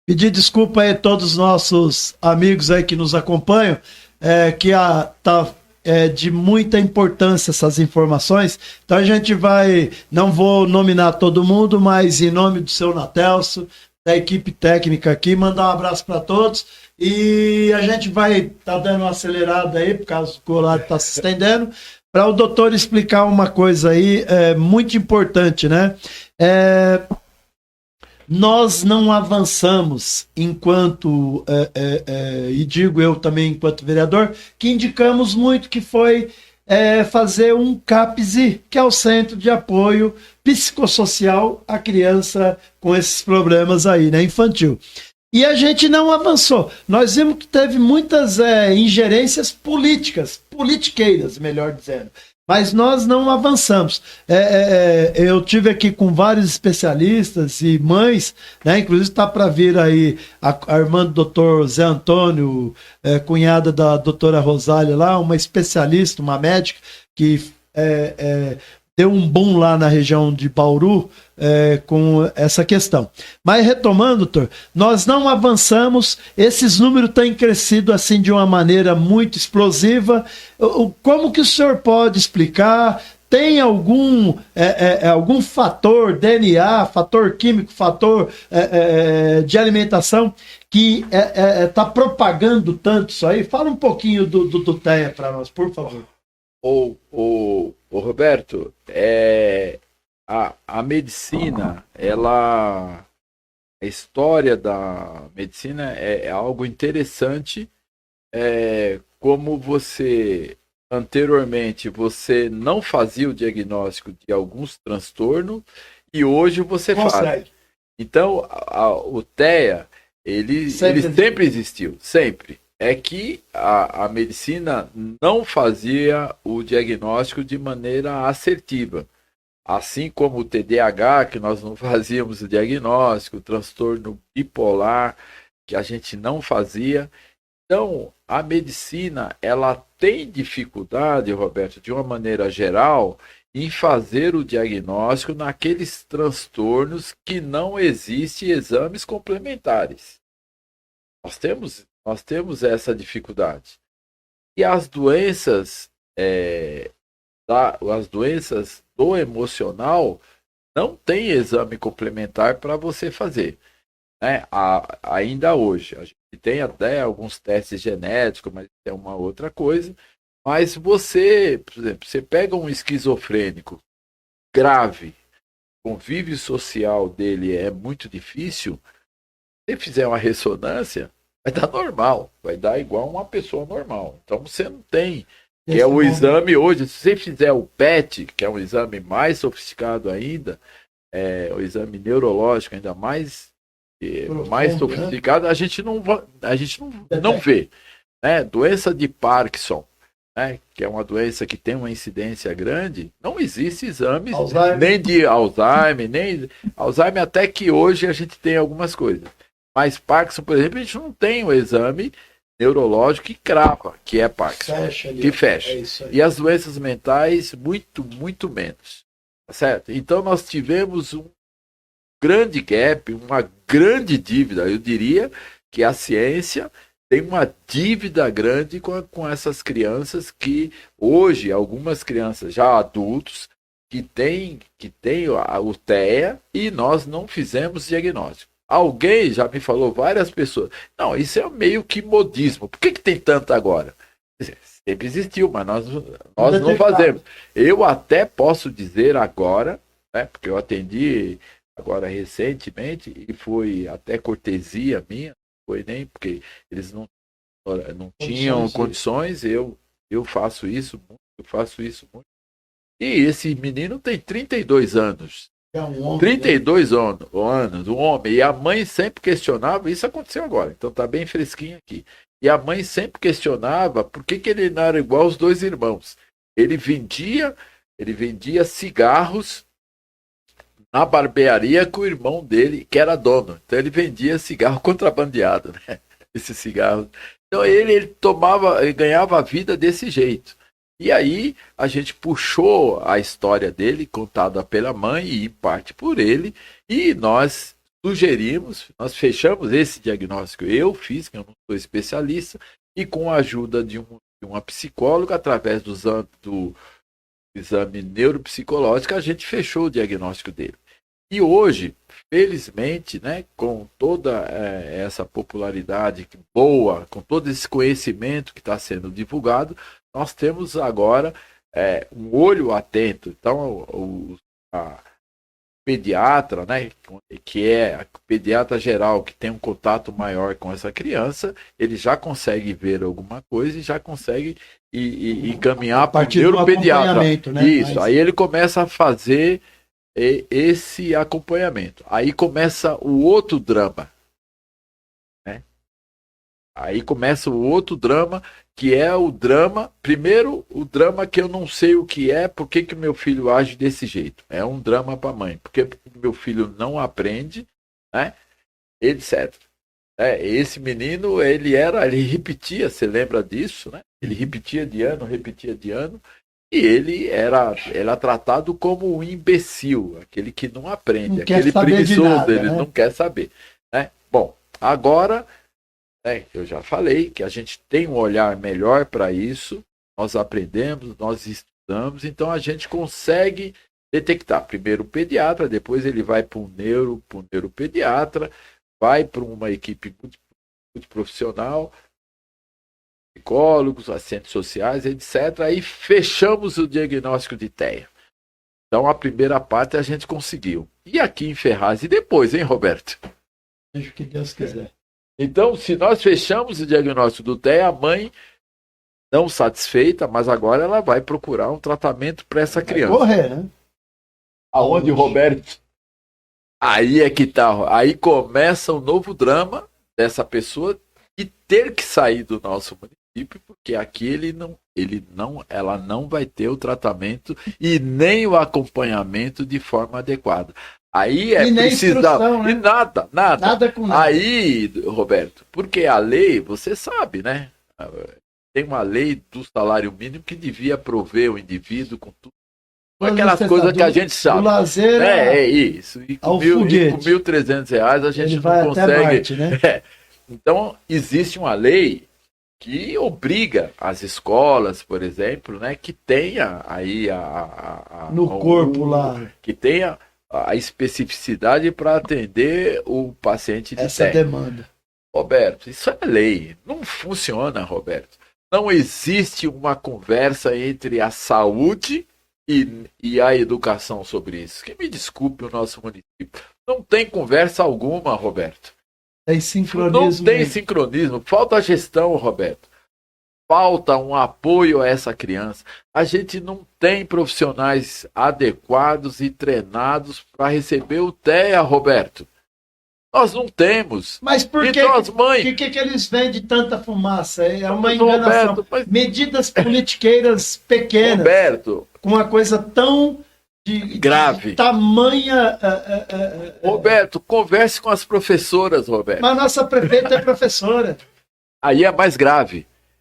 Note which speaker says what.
Speaker 1: Pedir desculpa aí a todos os nossos amigos aí que nos acompanham, tá de muita importância essas informações. Então a gente não vou nominar todo mundo, mas em nome do seu Natelso, da equipe técnica aqui, mandar um abraço para todos. E a gente vai dando uma acelerada aí, por causa que o horário está se estendendo, para o doutor explicar uma coisa aí muito importante, né? Nós não avançamos enquanto, e digo eu também enquanto vereador, que indicamos muito que foi fazer um CAPSI, que é o Centro de Apoio Psicossocial à Criança com esses problemas aí, né, infantil. E a gente não avançou. Nós vimos que teve muitas ingerências politiqueiras, melhor dizendo. Mas nós não avançamos. Eu tive aqui com vários especialistas e mães, né? Inclusive está para vir aí a irmã do doutor Zé Antônio, cunhada da doutora Rosália lá, uma especialista, uma médica, que deu um boom lá na região de Bauru com essa questão. Mas retomando, doutor, nós não avançamos, esses números têm crescido assim de uma maneira muito explosiva. Como que o senhor pode explicar? Tem algum fator, DNA, fator químico, fator de alimentação que está propagando tanto isso aí? Fala um pouquinho do TEA para nós, por favor.
Speaker 2: O Roberto, a medicina, a história da medicina é algo interessante, como anteriormente você não fazia o diagnóstico de alguns transtornos e hoje você faz. Então, o TEA, ele sempre existiu, sempre. É que a medicina não fazia o diagnóstico de maneira assertiva. Assim como o TDAH, que nós não fazíamos o diagnóstico, o transtorno bipolar, que a gente não fazia. Então, a medicina, ela tem dificuldade, Roberto, de uma maneira geral, em fazer o diagnóstico naqueles transtornos que não existem exames complementares. Nós temos essa dificuldade. E as doenças do emocional não tem exame complementar para você fazer, né? Ainda hoje. A gente tem até alguns testes genéticos, mas é uma outra coisa. Mas você, por exemplo, você pega um esquizofrênico grave, o convívio social dele é muito difícil, se você fizer uma ressonância, vai dar normal, vai dar igual uma pessoa normal. Então você não tem, que é o exame hoje, se você fizer o PET, que é um exame mais sofisticado ainda, o exame neurológico ainda mais sofisticado, né? a gente não vê, né? Doença de Parkinson, né? Que é uma doença que tem uma incidência grande, não existe exames nem de Alzheimer até que hoje a gente tem algumas coisas. Mas Parkinson, por exemplo, a gente não tem o exame neurológico que crava que é Parkinson, que fecha. E as doenças mentais, muito, muito menos. Tá certo? Então nós tivemos um grande gap, uma grande dívida. Eu diria que a ciência tem uma dívida grande com essas crianças que hoje, algumas crianças já adultos, que tem o TEA e nós não fizemos diagnóstico. Alguém já me falou, várias pessoas, não, isso é meio que modismo. Por que tem tanto agora? Sempre existiu, mas nós não fazemos. Eu até posso dizer agora, né, porque eu atendi agora recentemente, e foi até cortesia minha, foi nem porque eles não tinham condições, eu faço isso muito. E esse menino tem 32 anos.
Speaker 1: É um homem,
Speaker 2: 32 anos, um homem. E a mãe sempre questionava, isso aconteceu agora, então tá bem fresquinho aqui. E a mãe sempre questionava por que ele não era igual aos dois irmãos. Ele vendia cigarros na barbearia com o irmão dele, que era dono. Então ele vendia cigarro contrabandeado, né? Esse cigarro. Então ele ganhava a vida desse jeito. E aí a gente puxou a história dele, contada pela mãe e em parte por ele, e nós sugerimos, nós fechamos esse diagnóstico, eu fiz, que eu não sou especialista, e com a ajuda de uma psicóloga, através do exame neuropsicológico, a gente fechou o diagnóstico dele. E hoje, felizmente, né, com toda essa popularidade boa, com todo esse conhecimento que está sendo divulgado, nós temos agora um olho atento. Então, a pediatra, né, que é a pediatra geral, que tem um contato maior com essa criança, ele já consegue ver alguma coisa e já consegue encaminhar para o neuropediatra.
Speaker 1: Né?
Speaker 2: Isso, aí ele começa a fazer esse acompanhamento. Aí começa o outro drama. Né? Aí começa o outro drama, que é o drama, primeiro, o drama que eu não sei o que é, por que meu filho age desse jeito. É um drama para a mãe, porque meu filho não aprende, né? Etc. Esse menino, ele repetia, você lembra disso, né? Ele repetia de ano, e ele era tratado como um imbecil, aquele que não aprende, aquele preguiçoso, ele não quer saber. Né? Bom, agora... eu já falei que a gente tem um olhar melhor para isso, nós aprendemos, nós estudamos, então a gente consegue detectar primeiro o pediatra, depois ele vai para o neuropediatra, vai para uma equipe muito profissional, psicólogos, assistentes sociais, etc. Aí fechamos o diagnóstico de TEA. Então a primeira parte a gente conseguiu. E aqui em Ferraz, e depois, hein, Roberto?
Speaker 1: Seja o que Deus quiser.
Speaker 2: Então, se nós fechamos o diagnóstico do TEA, a mãe, não satisfeita, mas agora ela vai procurar um tratamento para essa criança.
Speaker 1: Vai correr, né?
Speaker 2: Aonde, Roberto? Aí é que tá. Aí começa um novo drama dessa pessoa e ter que sair do nosso município, porque aqui ela não vai ter o tratamento e nem o acompanhamento de forma adequada. Aí precisar. Né? E nada.
Speaker 1: Nada com nada.
Speaker 2: Aí, Roberto, porque a lei, você sabe, né? Tem uma lei do salário mínimo que devia prover o indivíduo com tudo. Com aquelas coisas que a gente sabe.
Speaker 1: O lazer
Speaker 2: isso. E com R$1.300 a gente
Speaker 1: ele não
Speaker 2: consegue.
Speaker 1: Marte, né?
Speaker 2: Então, existe uma lei que obriga as escolas, por exemplo, né, que tenha aí
Speaker 1: no corpo lá.
Speaker 2: Que tenha a especificidade para atender o paciente de
Speaker 1: essa
Speaker 2: TEA.
Speaker 1: demanda.
Speaker 2: Roberto, isso é lei. Não funciona, Roberto. Não existe uma conversa entre a saúde e a educação sobre isso. Que me desculpe o nosso município. Não tem conversa alguma, Roberto.
Speaker 1: Tem sincronismo.
Speaker 2: Não tem sincronismo. Falta gestão, Roberto. Falta um apoio a essa criança. A gente não tem profissionais adequados e treinados para receber o TEA, Roberto. Nós não temos.
Speaker 1: Mas por
Speaker 2: então, as mães...
Speaker 1: que eles vendem tanta fumaça? É uma enganação.
Speaker 2: Roberto,
Speaker 1: medidas politiqueiras pequenas.
Speaker 2: Roberto,
Speaker 1: com uma coisa tão
Speaker 2: grave.
Speaker 1: De tamanha...
Speaker 2: Roberto, converse com as professoras, Roberto.
Speaker 1: Mas nossa prefeita é professora.
Speaker 2: Aí é mais grave.